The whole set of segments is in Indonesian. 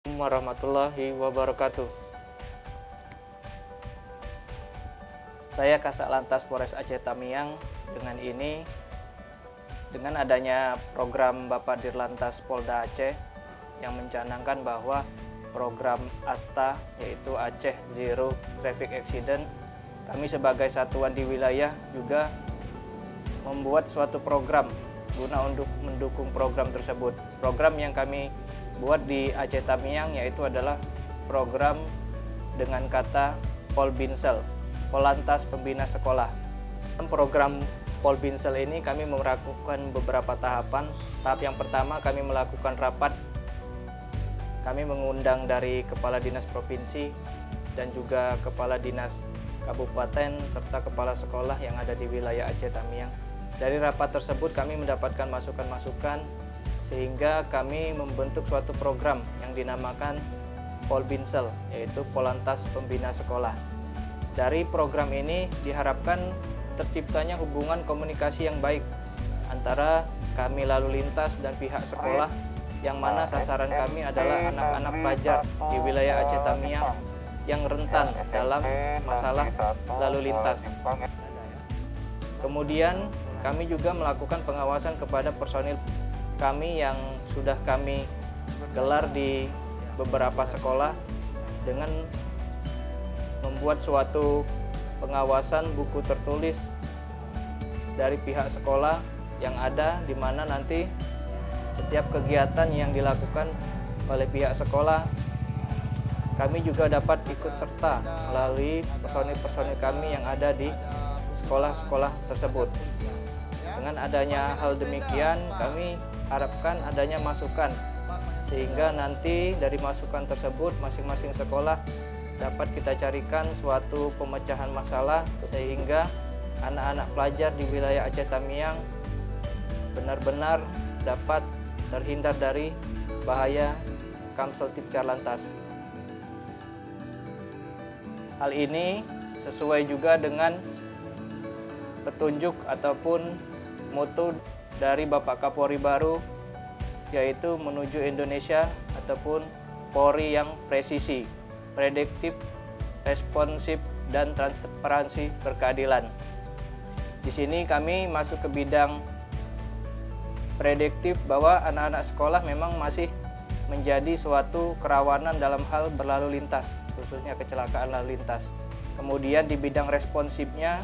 Assalamualaikum warahmatullahi wabarakatuh. Saya Kasat Lantas Polres Aceh Tamiang. Dengan adanya program Bapak Dirlantas Polda Aceh yang mencanangkan bahwa program ASTA, yaitu Aceh Zero Traffic Accident, kami sebagai satuan di wilayah juga membuat suatu program guna untuk mendukung program tersebut. Program yang kami buat di Aceh Tamiang yaitu adalah program dengan kata Polbinsel, Polantas Pembina Sekolah. Dalam program Polbinsel ini kami melakukan beberapa tahapan. Tahap yang pertama kami melakukan rapat. Kami mengundang dari Kepala Dinas Provinsi dan juga Kepala Dinas Kabupaten serta Kepala Sekolah yang ada di wilayah Aceh Tamiang. Dari rapat tersebut kami mendapatkan masukan-masukan sehingga kami membentuk suatu program yang dinamakan Polbinsel, yaitu Polantas Pembina Sekolah. Dari program ini diharapkan terciptanya hubungan komunikasi yang baik antara kami lalu lintas dan pihak sekolah, yang mana sasaran kami adalah anak-anak pelajar di wilayah Aceh Tamiang yang rentan dalam masalah lalu lintas. Kemudian kami juga melakukan pengawasan kepada personil kami yang sudah kami gelar di beberapa sekolah dengan membuat suatu pengawasan buku tertulis dari pihak sekolah yang ada di mana nanti setiap kegiatan yang dilakukan oleh pihak sekolah kami juga dapat ikut serta melalui personil-personil kami yang ada di sekolah-sekolah tersebut. Dengan adanya hal demikian kami harapkan adanya masukan sehingga nanti dari masukan tersebut masing-masing sekolah dapat kita carikan suatu pemecahan masalah sehingga anak-anak pelajar di wilayah Aceh Tamiang benar-benar dapat terhindar dari bahaya Kamsotib Lantas. Hal ini sesuai juga dengan petunjuk ataupun moto dari Bapak Kapolri baru, yaitu menuju Indonesia ataupun Polri yang presisi, prediktif, responsif, dan transparansi berkeadilan. Di sini kami masuk ke bidang prediktif bahwa anak-anak sekolah memang masih menjadi suatu kerawanan dalam hal berlalu lintas, khususnya kecelakaan lalu lintas. Kemudian di bidang responsifnya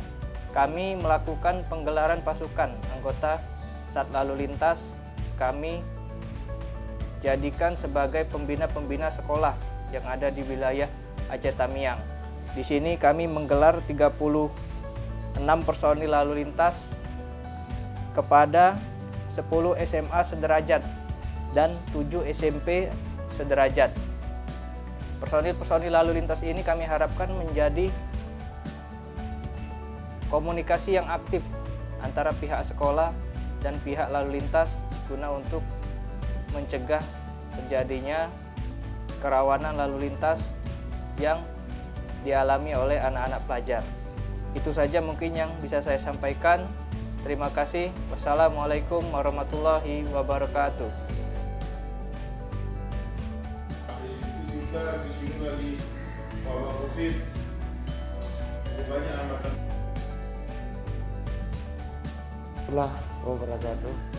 kami melakukan penggelaran pasukan anggota saat lalu lintas. Kami jadikan sebagai pembina-pembina sekolah yang ada di wilayah Aceh Tamiang. Di sini kami menggelar 36 personil lalu lintas kepada 10 SMA sederajat dan 7 SMP sederajat. Personil-personil lalu lintas ini kami harapkan menjadi komunikasi yang aktif antara pihak sekolah dan pihak lalu lintas guna untuk mencegah terjadinya kerawanan lalu lintas yang dialami oleh anak-anak pelajar. Itu saja mungkin yang bisa saya sampaikan. Terima kasih. Wassalamualaikum warahmatullahi wabarakatuh. Kita di sini lagi wabah COVID. Banyak hambatan. Warahmatullahi wabarakatuh.